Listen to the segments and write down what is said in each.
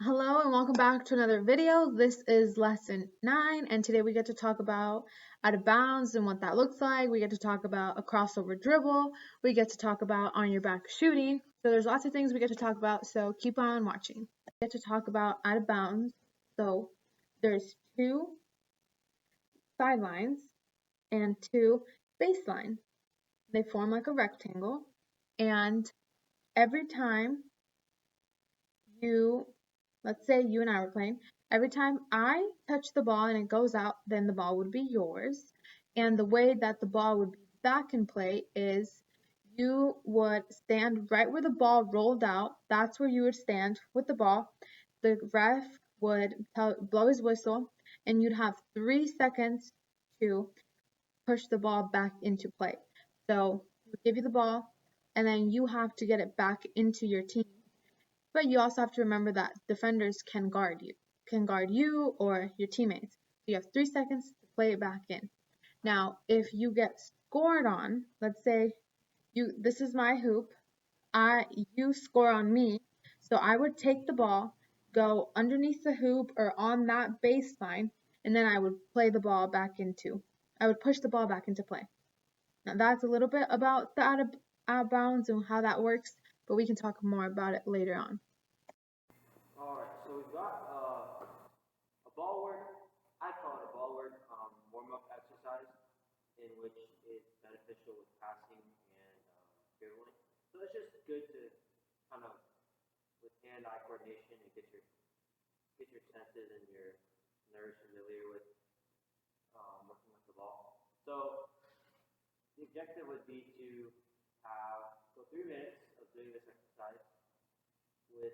Hello and welcome back to another video. This is lesson 9 and today we get to talk about out of bounds and what that looks like. We get to talk about a crossover dribble. We get to talk about on your back shooting. So there's lots of things we get to talk about, so keep on watching. We get to talk about out of bounds. So there's 2 sidelines and 2 baselines. They form like a rectangle, and every time let's say you and I were playing, every time I touch the ball and it goes out, then the ball would be yours. And the way that the ball would be back in play is you would stand right where the ball rolled out. That's where you would stand with the ball. The ref would blow his whistle, and you'd have 3 seconds to push the ball back into play. So he would give you the ball, and then you have to get it back into your team. But you also have to remember that defenders can guard you or your teammates. So you have 3 seconds to play it back in. Now, if you get scored on, let's say this is my hoop, you score on me, so I would take the ball, go underneath the hoop or on that baseline, and then I would push the ball back into play. Now that's a little bit about the out of bounds and how that works, but we can talk more about it later on. Alright, so we've got a ball work, I call it a ball work warm-up exercise, in which it's beneficial with passing and dribbling. So it's just good to kind of, with hand-eye coordination, and get your senses and your nerves familiar with working with the ball. So the objective would be to go 3 minutes of doing this exercise with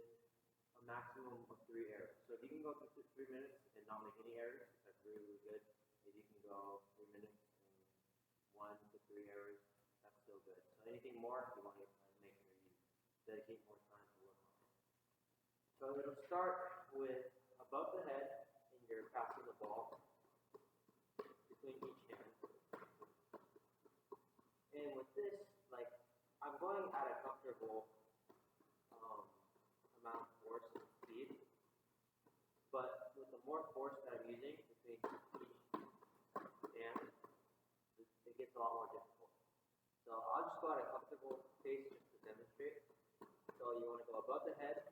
a maximum of 3 errors. So if you can go through 3 minutes and not make any errors, that's really, really good. If you can go 3 minutes and 1 to 3 errors, that's still good. So anything more, you want to make sure you dedicate more time to work on it. So it'll start with above the head, and you're passing the ball between each hand. And with this, like, I'm going at a comfortable amount of force and speed, but with the more force that I'm using between each hand, it gets a lot more difficult. So I'll just go at a comfortable pace just to demonstrate. So you want to go above the head,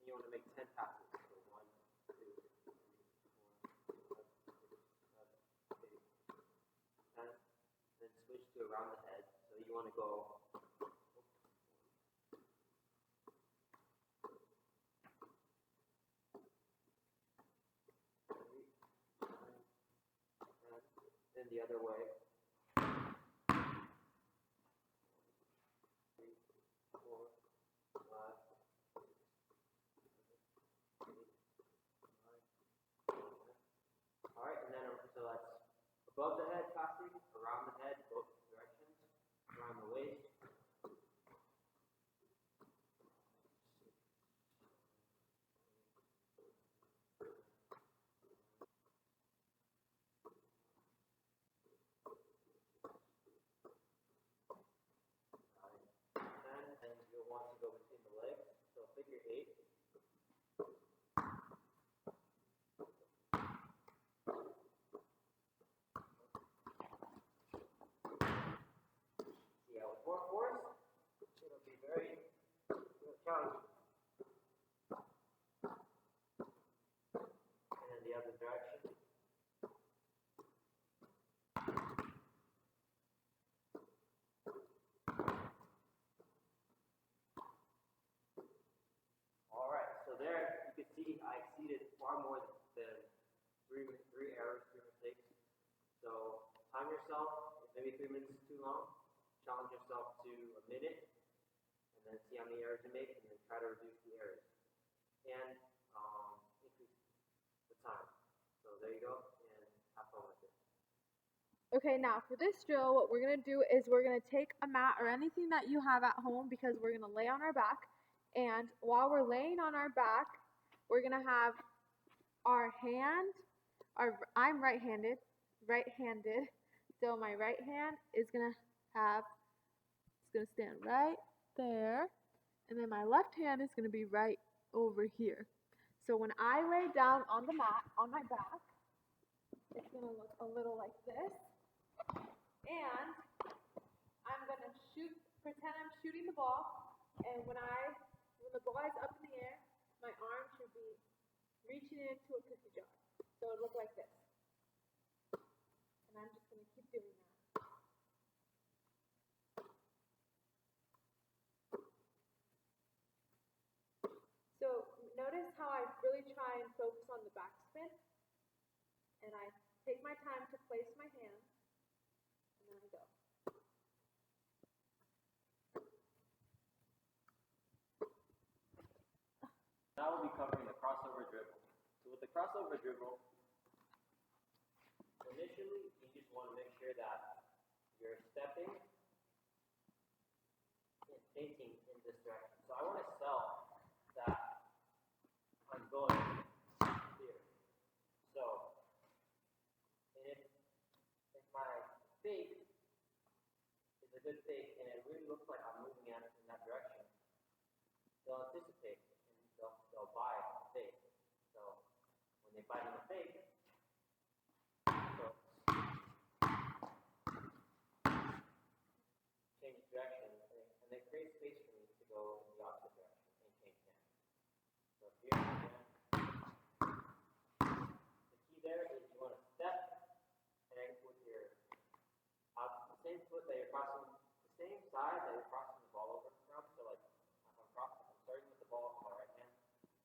and you want to make 10 passes. So 1, 2, 3, 4, 5, 6, 7, 8, 10. Then switch to around the head. So you want to go 3, 9, 10. Then the other way. 3, 4, 5, 6, 7, 8, 9, 10. Alright, and then so that's above the head passing, around the head, both directions, around the waist. And you'll want to go between the legs, so figure 8. Yeah, with more force, it'll be very challenging. And then the other direction. Alright, so there you can see I exceeded far more than 3 errors, 3 mistakes. So time yourself, if maybe 3 minutes is too long, challenge yourself to a minute, and then see how many errors you make, and then try to reduce the errors. And increase the time. So there you go, and have fun with it. Okay, now for this drill, what we're going to do is we're going to take a mat or anything that you have at home, because we're going to lay on our back. And while we're laying on our back, we're going to have our hand, I'm right-handed, so my right hand is going to stand right there, and then my left hand is going to be right over here. So when I lay down on the mat, on my back, it's going to look a little like this. And I'm going to pretend I'm shooting the ball. And when the ball is up in the air, my arm should be reaching into a cookie jar. So it'll look like this. And I'm just going to keep doing that. So notice how I really try and focus on the backspin, and I take my time to place my hand, and then I go. Now we'll be covering the crossover dribble. So with the crossover dribble, initially you just want to make sure that you're stepping and facing in this direction. So I want to sell that I'm going here. So, and if my fake is a good fake and it really looks like I'm moving in that direction, they'll anticipate and they'll buy the fake. So when they buy the fake, change direction and they create space for me to go in the opposite direction and change hands. So here again, the key there is you want to step and with your same foot that you're crossing, the same side that you're crossing the ball over from. So like if I'm starting with the ball with my right hand,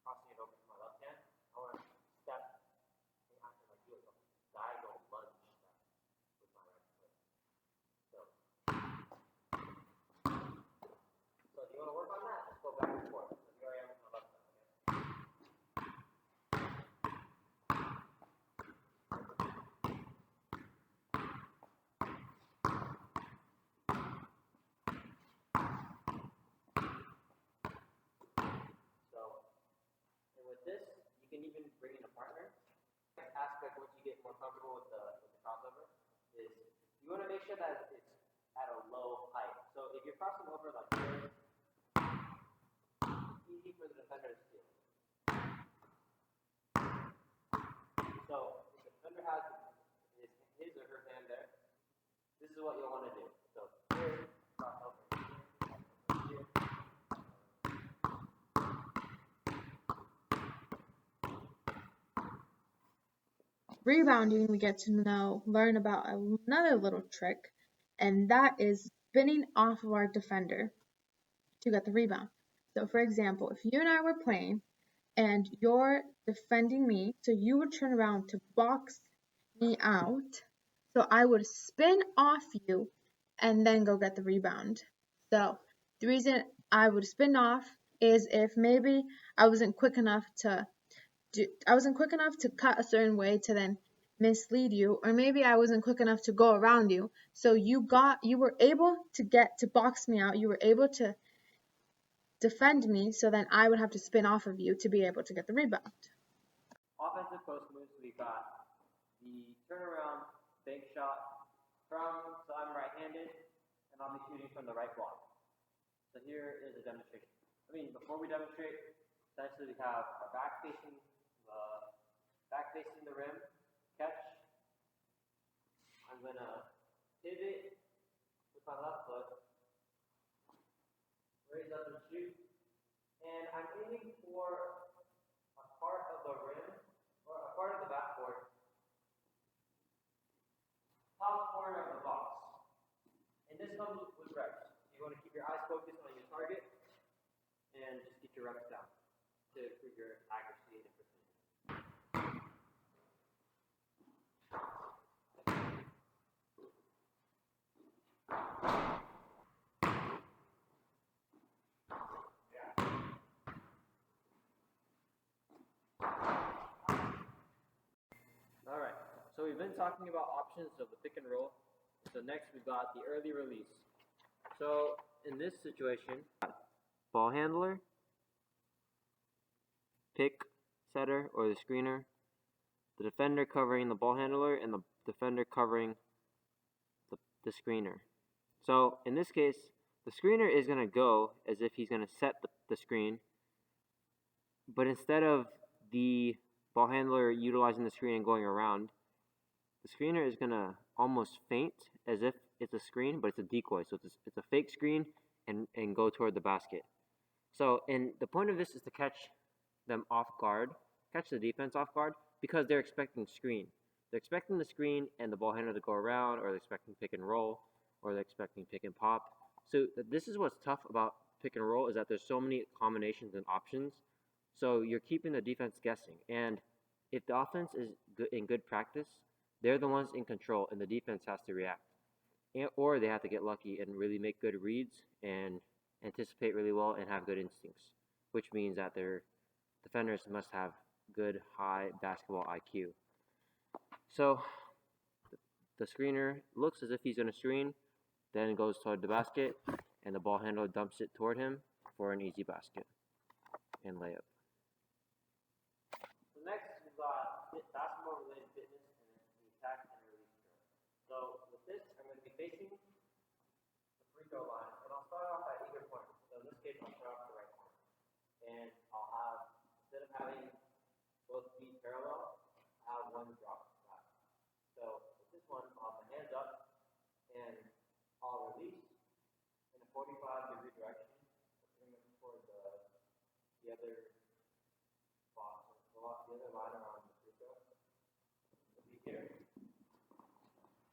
crossing it over to my left hand, I want to step and after I do a diagonal lunge step with my right foot. So if you want to work on that, just go back and forth. So here I am with my left side, okay? So, and with this, you can even bring in a partner. Aspect once you get more comfortable with the crossover is you want to make sure that it's at a low height. So if you're crossing over like this, it's easy for the defender to steal. So if the defender has his or her hand there, this is what you'll want to do. So here, cross over here. Rebounding, we get to learn about another little trick, and that is spinning off of our defender to get the rebound. So for example, if you and I were playing and you're defending me, so you would turn around to box me out, so I would spin off you and then go get the rebound. So the reason I would spin off is if maybe I wasn't quick enough to cut a certain way to then mislead you, or maybe I wasn't quick enough to go around you. So you were able to get to box me out. You were able to defend me, so then I would have to spin off of you to be able to get the rebound. Offensive post moves, we got the turnaround bank shot so I'm right-handed and I'll be shooting from the right block. So here is a demonstration. Before we demonstrate, essentially we have our back facing the rim, catch. I'm gonna pivot with my left foot, raise up and shoot, and I'm aiming for a part of the rim or a part of the backboard, top corner of the box. And this comes with reps. You want to keep your eyes focused on your target and just get your reps down to improve your accuracy and precision. Alright, so we've been talking about options of the pick and roll. So next we've got the early release. So in this situation, ball handler, pick setter or the screener, the defender covering the ball handler, and the defender covering the screener. So in this case, the screener is going to go as if he's going to set the screen, but instead of the ball handler utilizing the screen and going around, the screener is going to almost feint as if it's a screen, but it's a decoy. So it's a fake screen and go toward the basket. So, and the point of this is to catch them off guard, catch the defense off guard, because they're expecting screen. They're expecting the screen and the ball handler to go around, or they're expecting pick and roll, or they're expecting pick and pop. So this is what's tough about pick and roll, is that there's so many combinations and options. So you're keeping the defense guessing. And if the offense is in good practice, they're the ones in control, and the defense has to react. Or they have to get lucky and really make good reads and anticipate really well and have good instincts, which means that their defenders must have good high basketball IQ. So the screener looks as if he's going to screen, then goes toward the basket, and the ball handler dumps it toward him for an easy basket and layup. So next, we've got basketball-related fitness and the attack and release drill. So with this, I'm going to be facing the free throw line, and I'll start off at either point. So in this case, I'll start off the right corner, and I'll have, instead of having both feet parallel, I'll have one drop back. So with this one, I'll have my hands up, and I'll release in a 45-degree direction, pretty much toward the other box, the other line around the free throw. It'll be here,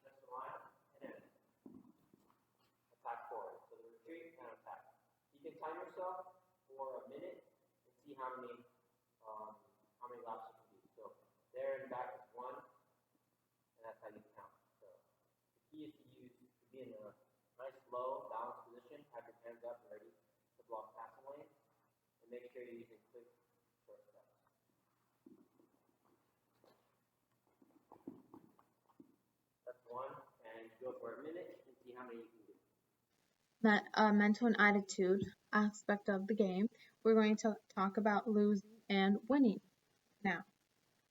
just the line, and then attack forward. So the retreat and attack. You can time yourself for a minute and see how many laps you can do. So there and back is 1, and that's how you count. So the key is to be in a nice low balanced position, have your hands up and ready to block passing lane, and make sure you're using quick short steps. That's 1, and go for a minute and see how many you can do. That mental and attitude aspect of the game, we're going to talk about losing and winning. Now,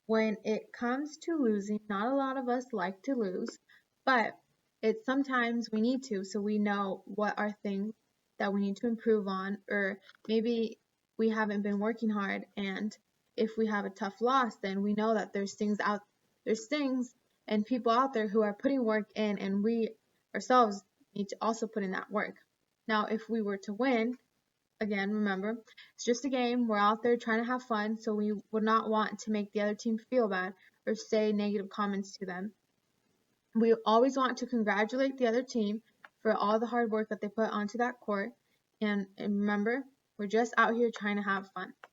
when it comes to losing, not a lot of us like to lose, but it's sometimes we need to, so we know what are things that we need to improve on, or maybe we haven't been working hard, and if we have a tough loss, then we know that there's things and people out there who are putting work in, and we ourselves need to also put in that work. Now, if we were to win, again, remember, it's just a game. We're out there trying to have fun, so we would not want to make the other team feel bad or say negative comments to them. We always want to congratulate the other team for all the hard work that they put onto that court. And remember, we're just out here trying to have fun.